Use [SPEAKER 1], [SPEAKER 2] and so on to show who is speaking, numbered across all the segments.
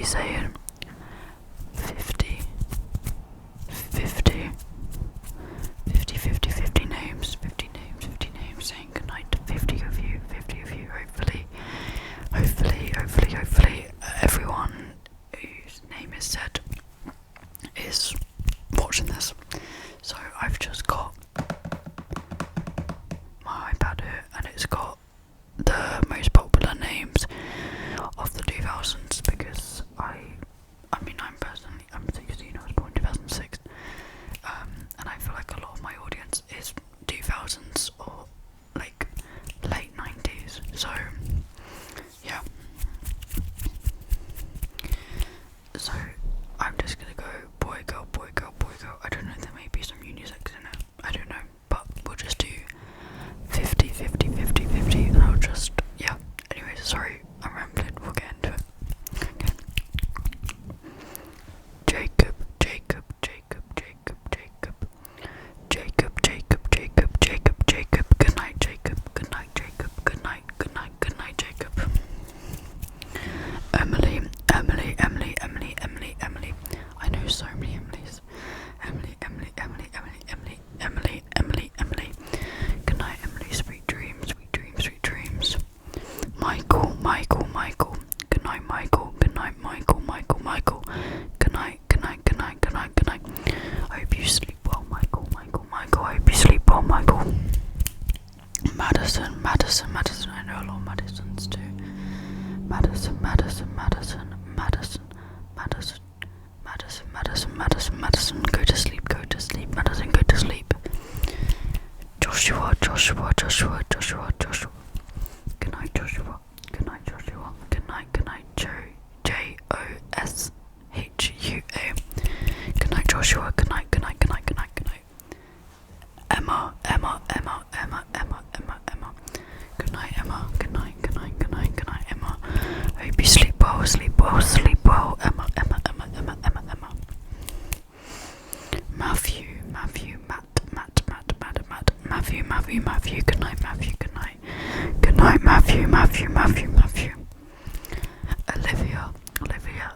[SPEAKER 1] saying 50 names, 50 names, saying goodnight to 50 of you, hopefully, everyone whose name is said is watching this. So I've just got my iPad here, and it's got the most popular names of the 2000s, because I'm 16, I was born in 2006, and I feel like a lot of my audience is 2000s or like late 90s, so yeah. So I'm just gonna go boy, girl, boy, girl, boy, girl. I don't know, there may be some unisex in it, I don't know, but we'll just do 50, and I'll just, yeah. Anyways, sorry, I'm rambling, we'll get into it. Okay. Jacob, good night, Jacob, good night, Jacob. Emily, I know so many Emilys. Emily. Good night, Emily, sweet dreams. Michael. Good night, Michael. Good night. I hope you sleep well, Michael. I hope you sleep well, Michael. Madison. I know a lot of Madisons too. Madison. Go to sleep. Madison, go to sleep. Joshua. Good night, Joshua. Good night, Joshua. Good night, Joshua. Good night. Emma. Good night, Emma. Good night, Emma. I hope you sleep well, Emma. Matthew. Good night, Matthew. Good night, Matthew. Olivia. Olivia.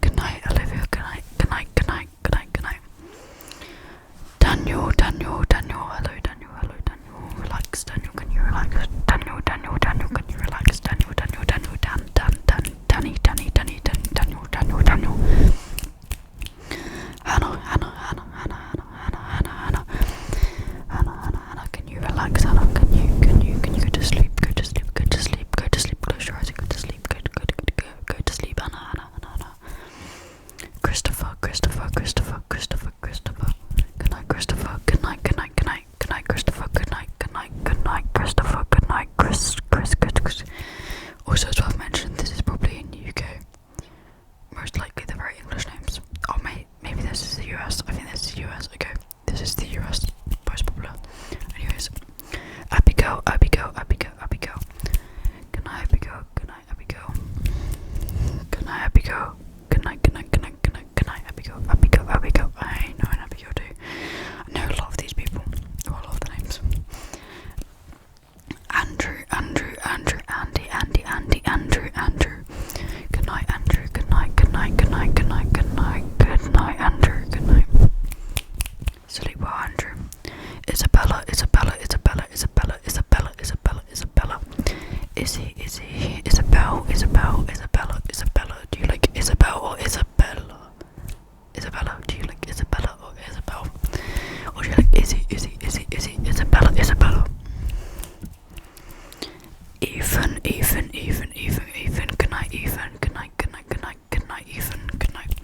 [SPEAKER 1] Good night, Olivia. Good night. Daniel. Hello, Daniel. Relax, Daniel. Can you relax? Daniel. Can you relax? Daniel. Daniel. Hannah. Can you relax, Hannah? Can you go to sleep? Close your eyes and go to sleep. Go to sleep, Hannah. Christopher. Good night, Christopher. Good night, Christopher. Good night, Christopher. Good night, Chris. Also, as I've mentioned, this is probably in the UK. Most likely they're very English names. Oh, maybe this is the US. I think this is the US. Okay, this is the US. Most popular. Anyways, Abigail. Good night, Abigail. Good night, Abigail. I know an Abigail too. I know a lot of these people. Or a lot of the names. Andrew. Andrew. Good night, Andrew. Good night, Andrew. Good night. Sleep well, Andrew. Isabella. Izzy. Isabelle. Do you like Isabelle or Isabella? Do you like Isabella or Isabelle? Or do you like Izzy? Isabella. Ethan. Good night, Ethan. Good night, Ethan. Good night.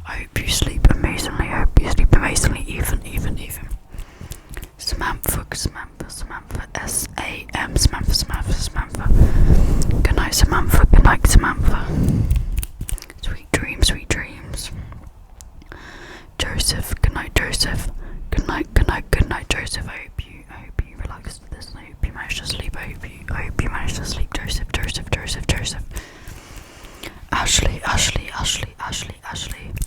[SPEAKER 1] I hope you sleep amazingly. Ethan. Samantha. S-A-M. Samantha. Good night, Samantha. Sweet dreams. Joesph. Good night, Joesph. Good night, Joesph. I hope you relaxed this, and I hope you managed to sleep. I hope you managed to sleep, Joesph. Ashley.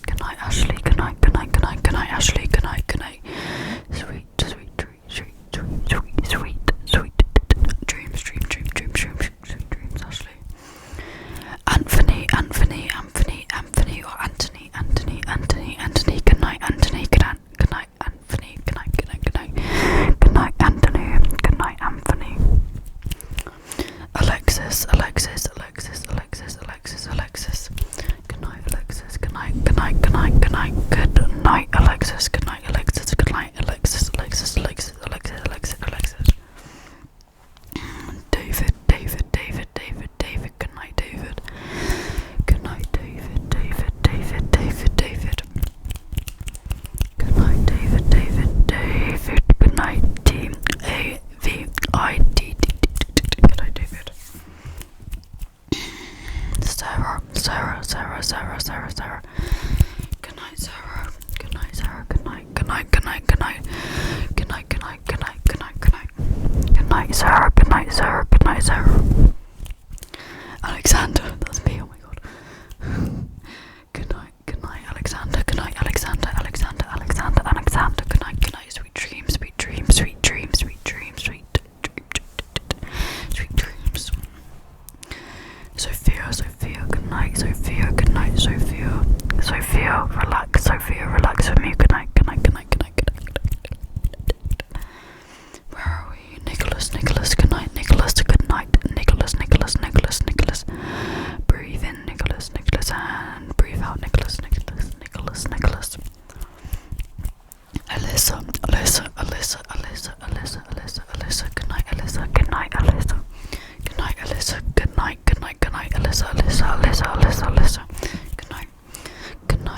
[SPEAKER 1] Good night, Ashley. Good night, Ashley. Good night. Sweet Sarah, Sarah, Sarah. Good night, Sarah. Good night, Sarah. Good night, good night, good night, good night. Good night, good night, good night, good night, good night. Good night, Sarah. Good night, Sarah. Good night, Sarah. Alexander, that's me. Oh my god. Good night, Alexander. Good night, Alexander. Alexander, Alexander, Alexander. Good night, sweet dreams, sweet dreams, sweet dreams, sweet dreams, sweet dreams. Sophia, Sophia, good night, Sophia, good night, Sophia. Sophia, relax with me. Good night, good night, good night, good night, good night, good night. Where are we? Nicolaus, good night, Nicolaus, good night, Nicolaus. Breathe in, Nicolaus, and breathe out, Nicolaus. Alyssa, good night, Alyssa, good night, Alyssa. Good night, Alyssa, good night, Alyssa.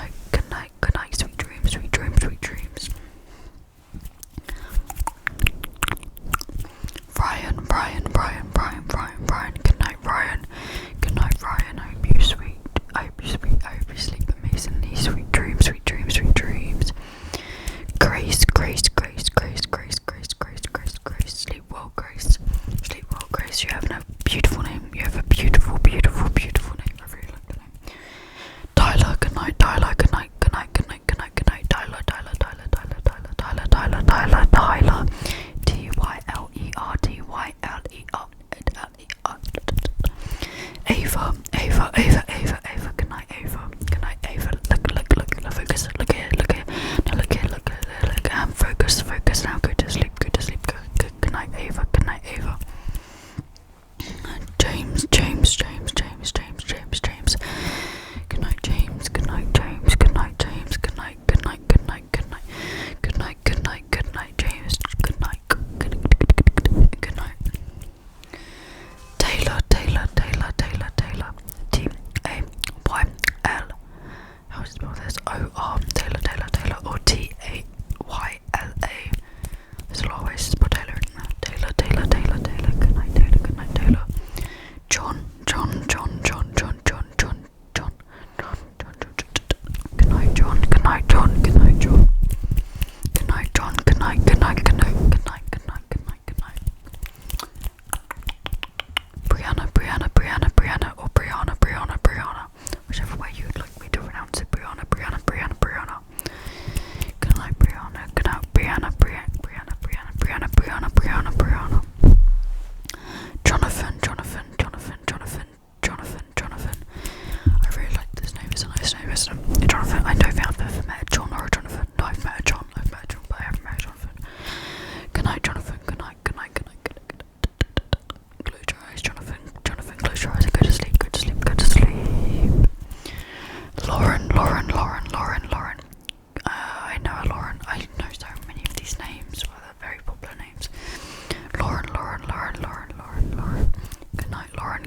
[SPEAKER 1] Good night, sweet dreams, sweet dreams, sweet dreams. Brian, good night, Brian. Good night, Brian. I hope you sleep amazingly. Sweet dreams, sweet dreams, sweet dreams. Grace. Sleep well, Grace. You have a beautiful name. You have a beautiful name. I really like the name. Tyler, good night. Tyler. Ava. Good night, Ava. Focus. Look here. Now look here. Focus. Now go to sleep. Good night, Ava. James. Good night, James. Good night, James. Good night, James. Good night, James. Good night. Taylor. T-A-Y-L. How do you spell this? O-R. Taylor. Or T-A-Y-L-A. There's a lot of ways to spell Taylor, isn't there? Taylor. Good night, Taylor. John. Good night, John. Good night, John. Brianna, or Brianna. Whichever way you would like me to pronounce it. Brianna. Good night, Brianna. Good night, Brianna. Jonathan. I really like this name. It's a nice name, isn't it? Jonathan. I don't think I've ever met a John or a Jonathan. No, I've met a John, but I haven't met a Jonathan. Good night, Jonathan. Good night. Close your eyes, Jonathan. Close your eyes and go to sleep. Lauren. I know a Lauren. I know so many of these names. Well, they're very popular names. Lauren. Good night, Lauren.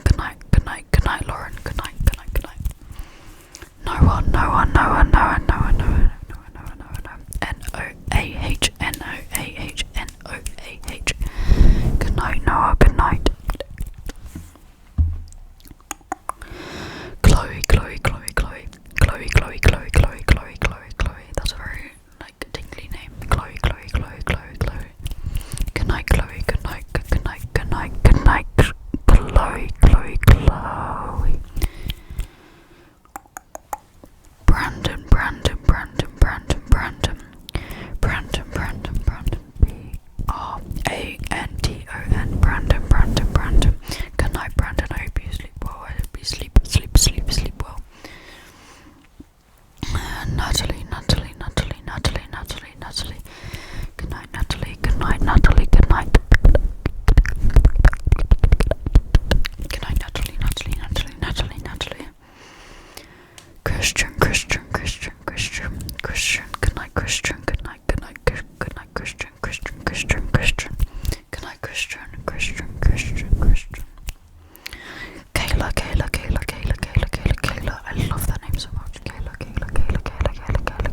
[SPEAKER 1] Good night, Lauren. Good night. No one. Noah. Good night, Noah. Good night. Chloe. That's a very tingly name. Chloe. Good night, Chloe. Good night, Chloe. Brandon. B-R-A-N-D-O-N. Brandon. Good night, Brandon. I hope you sleep well. I hope you sleep well. Natalie. Good night, Natalie. Good night. Good night, Natalie. Christian. Good night, Christian. Good night, Christian. Good night, Christian. Kayla. I love that name so much. Kayla. Good night, Kayla. Good night, Kayla.